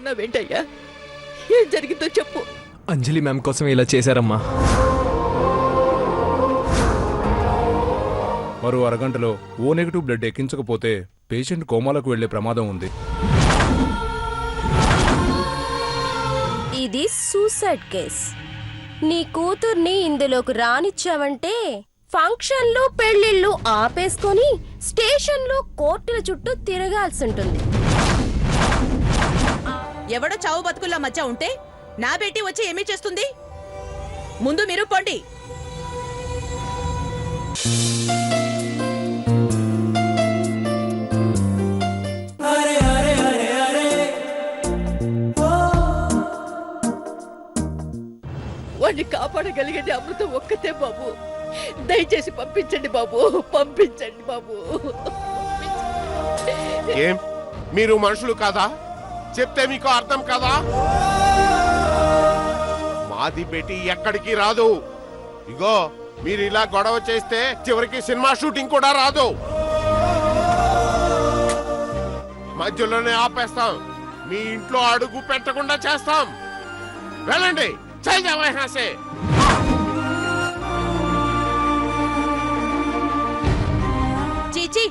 ఉన్నావేంటయ్యా? ఏం జరిగిందో చెప్పు. అంజలి మ్యామ్ కోసం ఇలా చేశారమ్మా. మరో అరగంటలో ఓ నెగిటివ్ బ్లడ్ ఎక్కించకపోతే పేషెంట్ కోమాలకు వెళ్లే ప్రమాదం ఉంది. ఇది సూసైడ్ కేస్. నీ కూతుర్ని ఇందులోకి రానిచ్చావంటే ఫంక్షన్లు పెళ్లిళ్ళు ఆపేసుకొని స్టేషన్లో కోర్టుల చుట్టూ తిరగాల్సి ఉంటుంది. ఎవడో చావు బతుకుల మధ్య ఉంటే నా బేటీ వచ్చి ఏమీ చేస్తుంది? ముందు మీరు పోండి. వాడిని కాపాడగలిగేది అమృతం ఒక్కతే బాబు. దయచేసి పంపించండి బాబు, పంపించండి బాబు. ఏం మీరు మనుషులు కాదా? చెప్తే మీకు అర్థం కాదా? మాది బేటీ ఎక్కడికి రాదు. ఇగో మీరు ఇలా గొడవ చేస్తే చివరికి సినిమా షూటింగ్ కూడా రాదు. మధ్యలోనే ఆపేస్తాం. మీ ఇంట్లో అడుగు పెట్టకుండా చేస్తాం. వెళ్ళండి. చల్ జాओ यहाँ से. చీచి,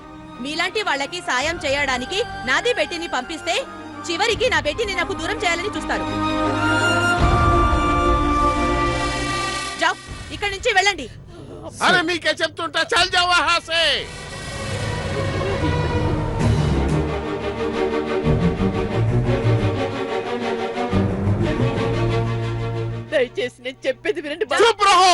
మీలాంటి వాళ్ళకి సాయం చేయడానికి నాది బేటీని పంపిస్తే చివరికి నా బేటీని నాకు దూరం చేయాలని చూస్తారు. జావ్, ఇక్కడి నుంచి వెళ్ళండి. అరే మీకే చెప్తుంటా, చల్ జాओ यहाँ से. దయచేసి నేను చెప్పేది వినండి. चुप रहो.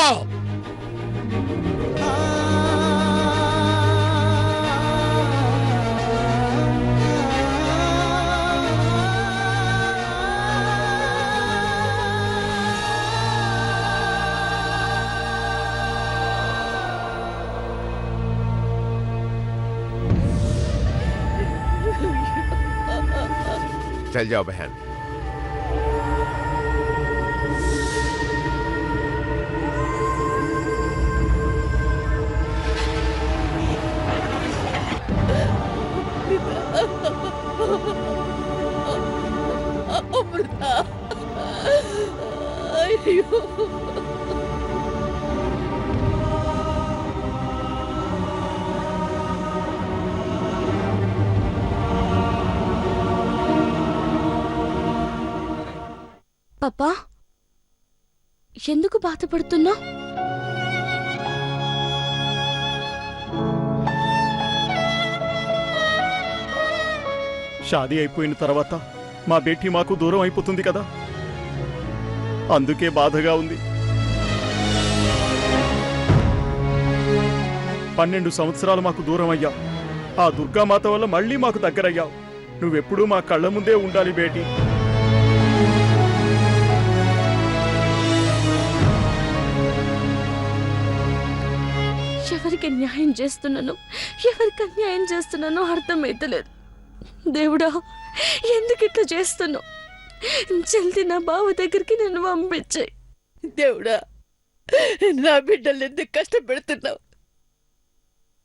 चल जाओ बहन. అమృత, అయ్యో. పాపా, ఎందుకు బాధపడుతున్నావు? షాదీ అయిపోయిన తర్వాత మా బేటీ మాకు దూరం అయిపోతుంది కదా, అందుకే బాధగా ఉంది. 12 సంవత్సరాలు మాకు దూరం అయ్యావు. ఆ దుర్గామాత వల్ల మళ్ళీ మాకు దగ్గరయ్యావు. నువ్వెప్పుడూ మా కళ్ళ ముందే ఉండాలి బేటీ. ఎవరికి న్యాయం చేస్తున్నాను, ఎవరికి అన్యాయం చేస్తున్నానో అర్థమైతలేదు. దేవుడా, ఎందుకు ఇట్లా చేస్తున్నావు? జల్దీ నా బావ దగ్గరికి నన్ను పంపించాయి. దేవుడా, నా బిడ్డలు ఎందుకు కష్టపెడుతున్నావు?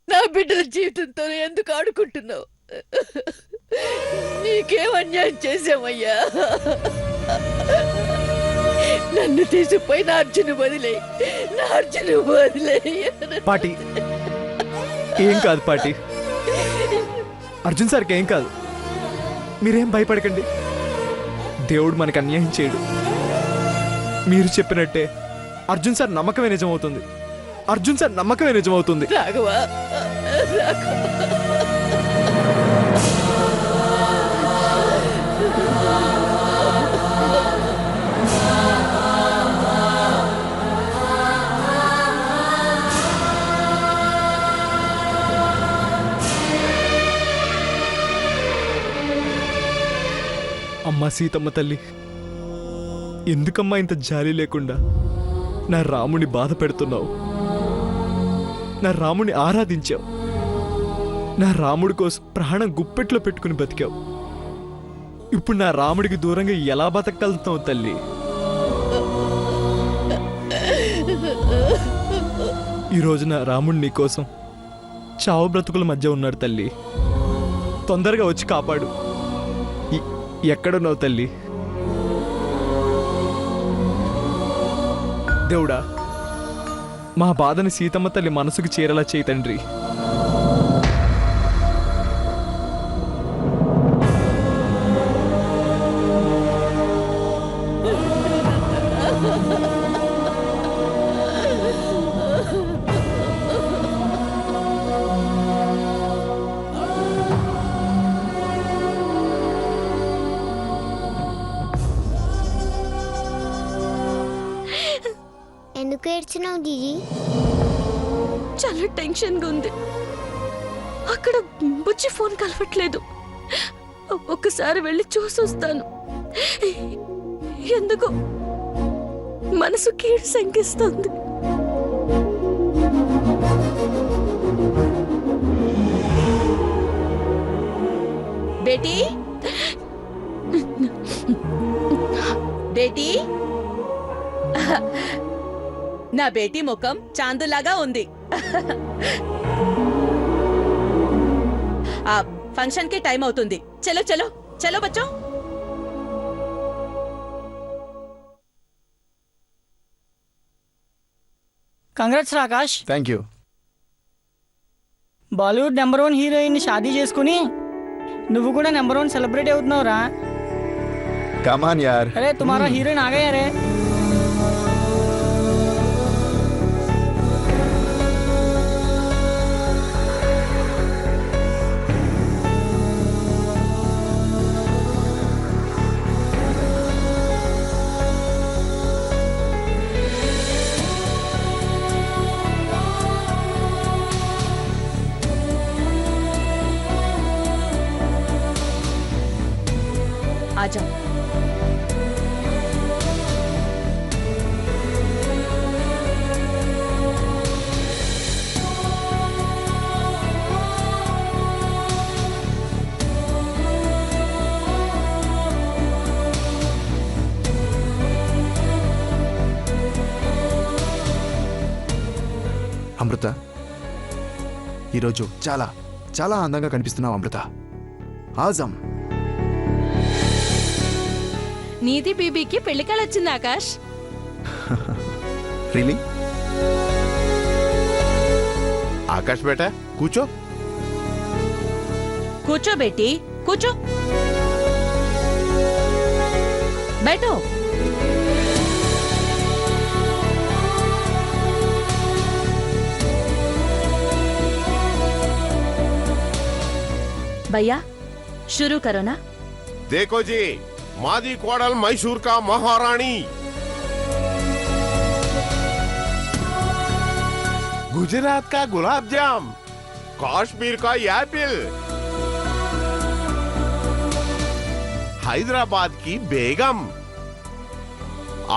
నా బిడ్డల జీవితంతో ఎందుకు ఆడుకుంటున్నావు? నీకేం అన్యాయం చేశామయ్యా? నన్ను తీసుకుపోయి నా అర్జును వదిలేయి, నా అర్జును వదిలేయి. పాటి, ఏం కాదు పాటి. అర్జున్ సార్కి ఏం కాదు. మీరేం భయపడకండి. దేవుడు మనకు అన్యాయం చేయడు. మీరు చెప్పినట్టే అర్జున్ సార్ నమ్మకమే నిజమవుతుంది. అర్జున్ సార్ నమ్మకమే నిజమవుతుంది. రాఘవా, అమ్మా సీతమ్మ తల్లి, ఎందుకమ్మా ఇంత జాలి లేకుండా నా రాముని బాధ పెడుతున్నావు? నా రాముని ఆరాధించావు. నా రాముడి కోసం ప్రాణం గుప్పెట్లో పెట్టుకుని బతికావు. ఇప్పుడు నా రాముడికి దూరంగా ఎలా బతకగలుగుతావు తల్లి? ఈరోజు నా రాముడు నీ కోసం చావు బ్రతుకుల మధ్య ఉన్నాడు తల్లి. తొందరగా వచ్చి కాపాడు. ఎక్కడున్నావు తల్లి? దేవుడా, మా బాధని సీతమ్మ తల్లి మనసుకు చేరేలా చేయి తండ్రి. ఎందుకు ఏడ్చినావు దీది? చాలా టెన్షన్గా ఉంది. అక్కడ బుజ్జి ఫోన్ కలవట్లేదు. ఒక్కసారి వెళ్ళి చూసొస్తాను. ఎందుకు మనసు కీడు శంకిస్తుంది. బేటీ బేటీ నా బేటీ ముఖం చాందులాగా ఉంది. ఆ ఫంక్షన్ కి టైం అవుతుంది. చలో చలో చలో బచ్చో. Congrats Akash. Thank you. Bollywood number 1 heroine షాదీ చేసుకుని నువ్వు కూడా నెంబర్ 1 సెలబ్రిటీ అవుతున్నావురా. కమాన్ యార్. అరే తుమారా హీరోయిన్ ఆ గయా రే. आजा. అమృత, ఈరోజు చాలా చాలా అందంగా కనిపిస్తున్నావు అమృత. ఆజం. నీతి బీబీకి పెళ్లికలు వచ్చింది ఆకాష్. రియలీ? ఆకాష్ బేటా కూర్చో. కూర్చో బేటీ కూర్చో. बैठो. भैया शुरू करो ना. देखो जी, मादी कोडल मैसूर का महारानी, गुजरात का गुलाब जाम, कश्मीर का एप्पल, हैदराबाद की बेगम,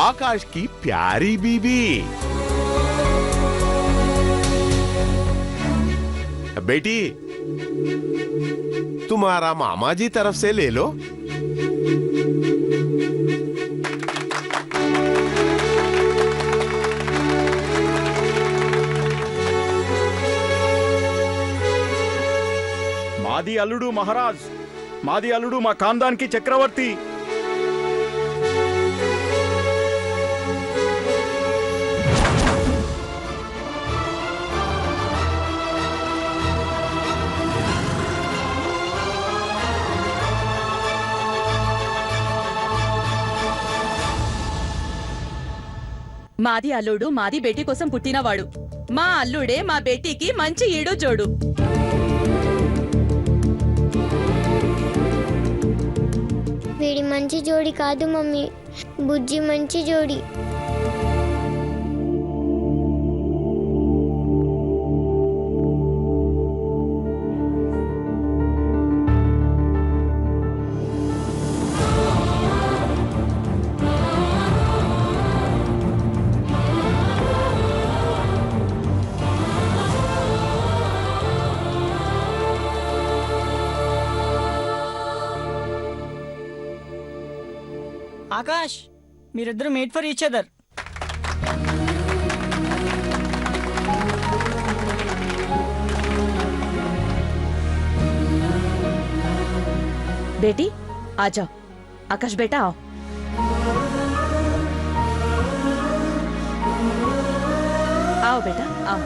आकाश की प्यारी बीबी. बेटी तुम्हारा मामा जी तरफ से ले लो. మాది అల్లుడు మహారాజ్, మాది అల్లుడు మా ఖాందానికి చక్రవర్తి. మాది అల్లుడు మాది బేటీ కోసం పుట్టినవాడు. మా అల్లుడే మా బేటీకి మంచి ఈడు జోడు. వీడి మంచి జోడి కాదు మమ్మీ, బుజ్జి మంచి జోడి. ఆకాష్, మీరిద్దరు మేడ్ ఫర్ ఈచ్ అదర్. बेटी आ जाओ. आकाश बेटा आओ. आओ बेटा आओ।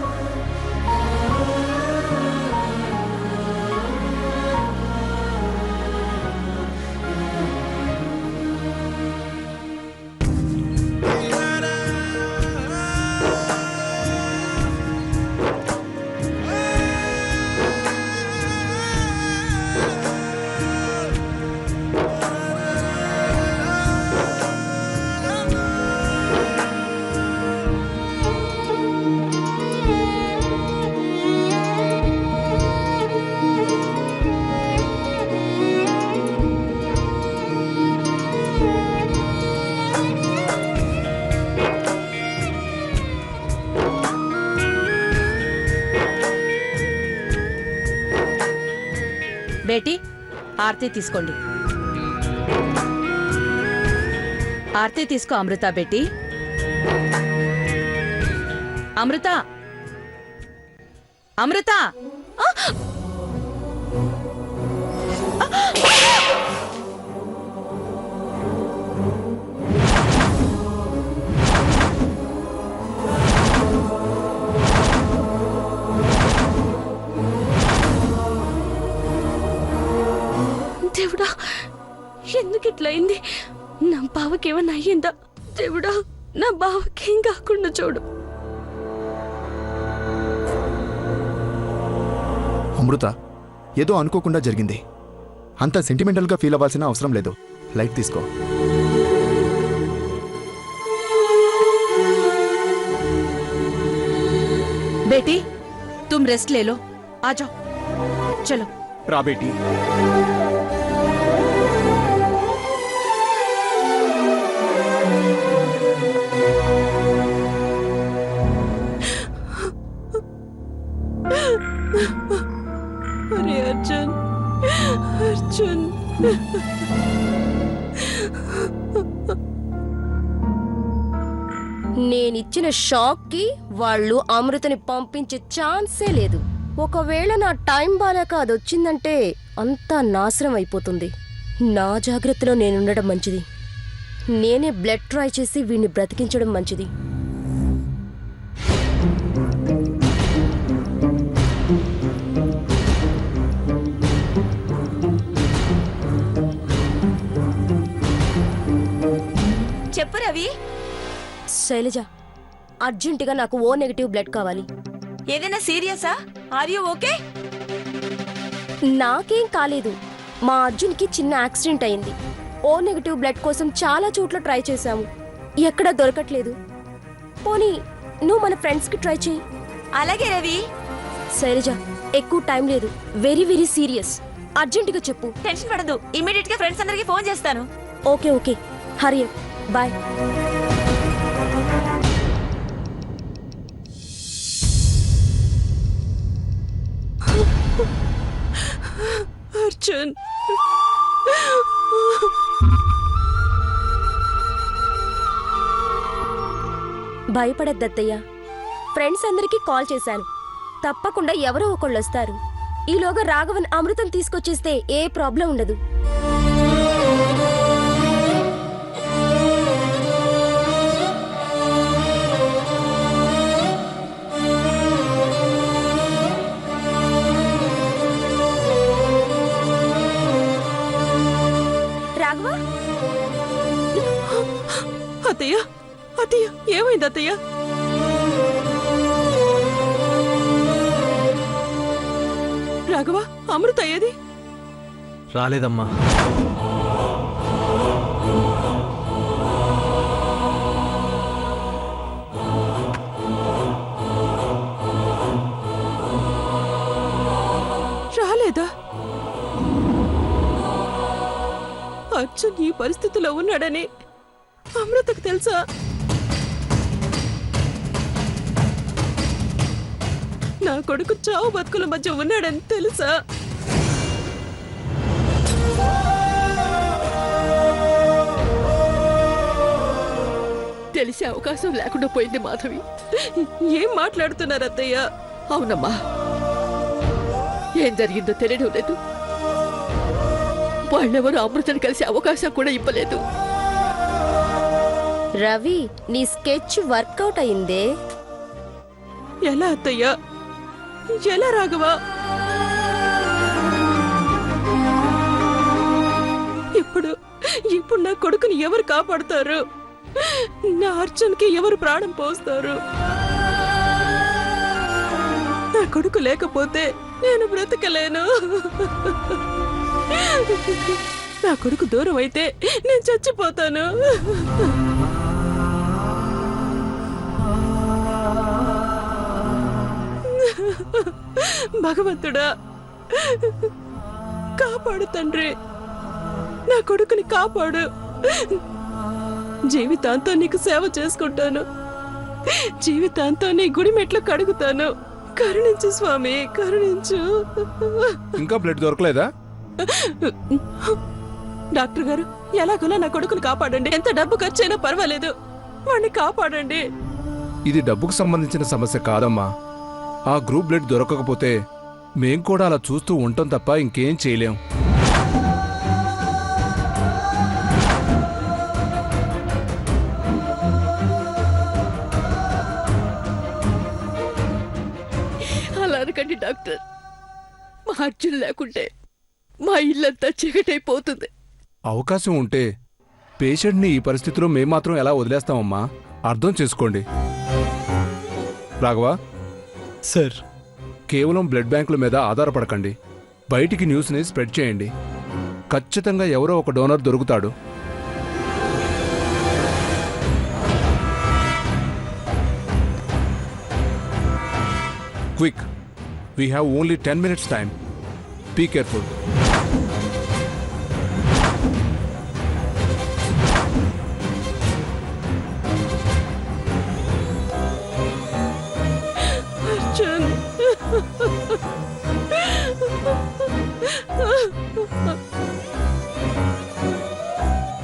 బేటీ ఆర్తి తీసుకోండి. ఆర్తి తీసుకో అమృత. బేటీ అమృత, అమృత. దేవుడా, ఎందుకు ఇట్లా అయింది? నా బావకేమన్నా అయ్యిందా? దేవుడా, నా బావకేం కాకుండా చూడు. అమృత, ఏదో అనుకోకుండా జరిగింది. అంత సెంటిమెంటల్గా ఫీల్ అవ్వాల్సిన అవసరం లేదు. లైట్ తీసుకో. बेटी तुम रेस्ट ले लो, आ जाओ, चलो। రా బేటీ. అరే అర్జున్, అర్జున్. నేనిచ్చిన షాక్ కి వాళ్ళు అమృతని పంపించే ఛాన్సే లేదు. ఒకవేళ నా టైం బాలేక అది వచ్చిందంటే అంతా నాశనం అయిపోతుంది. నా జాగ్రత్తలో నేనుండడం మంచిది. నేనే బ్లడ్ ట్రై చేసి వీడిని బ్రతికించడం మంచిది. చెప్పు రవి. శైలజ, అర్జెంటుగా నాకు ఓ నెగటివ్ బ్లడ్ కావాలి. ఏదైనా సీరియసా? Are you okay? నాకేం కాలేదు. మా అర్జున్కి చిన్న యాక్సిడెంట్ అయింది. ఓ నెగటివ్ బ్లడ్ కోసం చాలా చోట్ల ట్రై చేశాము, ఎక్కడా దొరకట్లేదు. పోనీ నువ్వు మన ఫ్రెండ్స్కి ట్రై చేయి. అలాగే రవి. శైలజ, ఎక్కువ టైం లేదు. Very very serious. అర్జెంటుగా చెప్పు. టెన్షన్ పడదు, ఇమీడియట్ గా ఫ్రెండ్స్ అందరికి ఫోన్ చేస్తాను. Okay okay, hurry up. Bye. Arjun, భయపడద్దత్తయ్య. ఫ్రెండ్స్ అందరికీ కాల్ చేశాను. తప్పకుండా ఎవరో ఒకళ్ళు వస్తారు. ఈలోగా రాఘవన్ అమృతం తీసుకొచ్చేస్తే ఏ ప్రాబ్లం ఉండదు. రాఘవ, అత్తయ్య, అత్తయ్య, ఏమైంది అత్తయ్య? రాఘవ, అమృత ఏది? రాలేదమ్మా. రాలేదా? అర్జున్ ఈ పరిస్థితిలో ఉన్నాడని అమృతకు తెలుసా? నా కొడుకు చావు బతుకుల మధ్య ఉన్నాడని తెలుసా? తెలిసే అవకాశం లేకుండా పోయింది మాధవి. ఏం మాట్లాడుతున్నారు అత్తయ్య? అవునమ్మా, ఏం జరిగిందో తెలియడం లేదు. వాళ్ళెవరూ అమృతని కలిసే అవకాశం కూడా ఇవ్వలేదు. రవి, నీ స్కెచ్ వర్కౌట్ అయిందే. ఎలా అత్తయ్యా, ఎలా రాఘవా? ఇప్పుడు ఇప్పుడు నా కొడుకుని ఎవరు కాపాడుతారు? నా అర్జున్కి ఎవరు ప్రాణం పోస్తారు? నా కొడుకు లేకపోతే నేను బ్రతకలేను. నా కొడుకు దూరం అయితే నేను చచ్చిపోతాను. భగవంతుడా, కాపాడు తండ్రి, నా కొడుకుని కాపాడు. జీవితాంతం నీకు సేవ చేసుకుంటాను, జీవితాంతం నీ గుడి మెట్లు కడుగుతాను. కరుణించు స్వామి, కరుణించు. ఇంకా బ్లడ్ దొరకలేదా? డాక్టర్ గారు, ఎలాగోలా నా కొడుకుని కాపాడండి. ఎంత డబ్బు ఖర్చైనా పర్వాలేదు, వాడిని కాపాడండి. ఇది డబ్బుకు సంబంధించిన సమస్య కాదమ్మా. ఆ గ్రూప్ బ్లడ్ దొరకకపోతే మేం కూడా అలా చూస్తూ ఉంటాం తప్ప ఇంకేం చేయలేం. అలా అనకండి డాక్టర్. మా అర్జున్ లేకుంటే మా ఇల్లంతా చీకటైపోతుంది. అవకాశం ఉంటే పేషెంట్ని ఈ పరిస్థితిలో మేం మాత్రం ఎలా వదిలేస్తామమ్మా? అర్థం చేసుకోండి. రాఘవా, సార్, కేవలం బ్లడ్ బ్యాంకుల మీద ఆధారపడకండి. బయటికి న్యూస్ని స్ప్రెడ్ చేయండి. ఖచ్చితంగా ఎవరో ఒక డోనర్ దొరుకుతాడు. Quick, we have only 10 minutes time. Be careful. Arjun,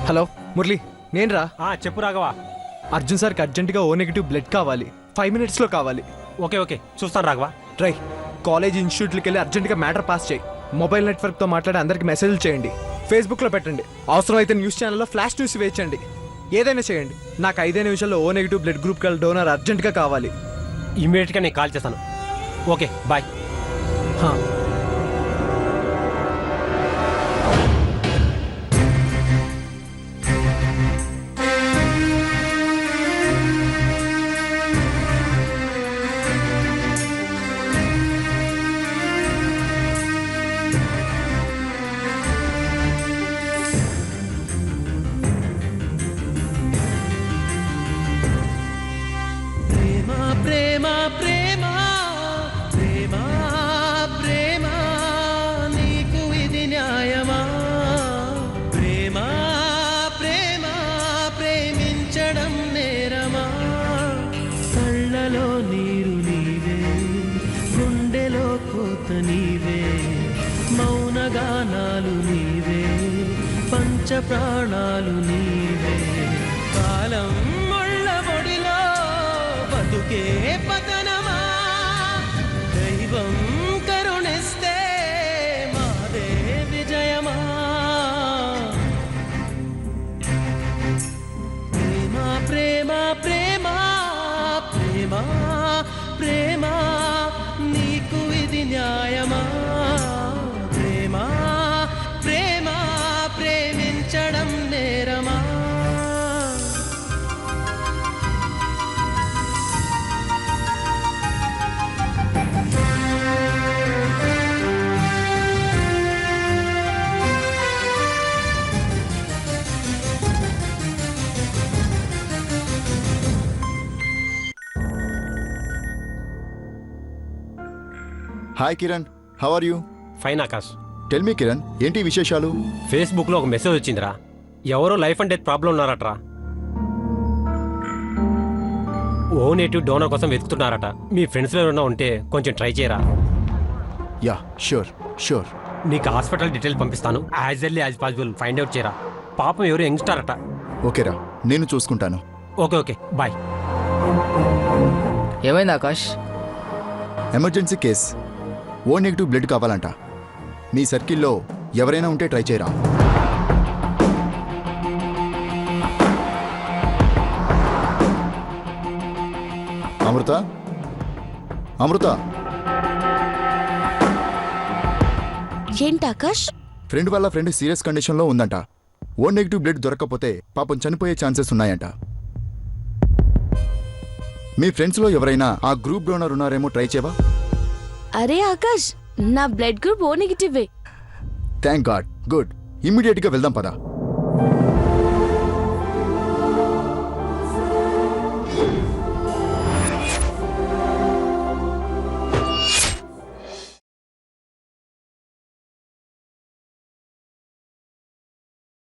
hello Murali, నేను రా. చెప్పు రాఘవా. అర్జున్ సార్కి అర్జెంటుగా ఓ నెగిటివ్ బ్లడ్ కావాలి. 5 minutesలో కావాలి. ఓకే చూస్తాను రాఘవా. ట్రై కాలేజ్ ఇన్స్టిట్యూట్కి వెళ్ళి అర్జెంటుగా మ్యాటర్ పాస్ చేయి. మొబైల్ నెట్వర్క్తో మాట్లాడి అందరికి మెసేజ్లు చేయండి. ఫేస్బుక్లో పెట్టండి. అవసరమైతే న్యూస్ ఛానల్లో ఫ్లాష్ న్యూస్ వేయించండి. ఏదైనా చేయండి. నాకు 5 నిమిషాల్లో ఓ నెగిటివ్ బ్లడ్ గ్రూప్ గల డోనర్ అర్జెంటుగా కావాలి. ఇమీడియట్గా నేను కాల్ చేస్తాను. Okay, bye. మౌనగానాలు నీవే, పంచప్రాణాలు నీవే. కాలం ముళ్ళ ఒడిలో బతుకే పతనమా, దైవం కరుణిస్తే మాదే విజయమా. ప్రేమ ప్రేమ ప్రేమ ప్రేమ, నీకు ఇది న్యాయమా? ప్రేమ ప్రేమించడం నేరమా? Hi Kiran, how are you? Fine Akash. Tell me Kiran, ఏంటి విశేషాలు? ఫేస్బుక్లో ఒక మెసేజ్ వచ్చిందిరా. ఎవరో లైఫ్ అండ్ డెత్ ప్రాబ్లం ఉన్నారట్రా. ఓ నెగిటివ్ డోనర్ కోసం వెతుకుతున్నారట. మీ ఫ్రెండ్స్లో ఎవరైనా ఉంటే కొంచెం ట్రై చేయరా. Yeah, sure sure. నీకు హాస్పిటల్ డీటెయిల్స్ పంపిస్తాను. As early as possible find out చేయరా. పాపం ఎవరు యంగ్స్టార్ అట. ఓకేరా, నేను చూసుకుంటాను. Okay bye. ఏమైంది Akash? Emergency case, O negative blood కావాలంట. మీ సర్కిల్లో ఎవరైనా ఉంటే ట్రై చేయరా. అమృత, అమృత, ఏంటి ఆకాష్? ఫ్రెండ్ వాళ్ళ ఫ్రెండ్ సీరియస్ కండిషన్లో ఉందంట. ఓ నెగిటివ్ బ్లడ్ దొరకకపోతే పాపం చనిపోయే ఛాన్సెస్ ఉన్నాయంట. మీ ఫ్రెండ్స్లో ఎవరైనా ఆ గ్రూప్ డోనర్ ఉన్నారేమో ట్రై చేయవా? అరే ఆకాష్, నా బ్లడ్ గ్రూప్ ఓ నెగిటివే. Thank God. గుడ్. ఇమ్మీడియట్గా వెళ్దాం పదా.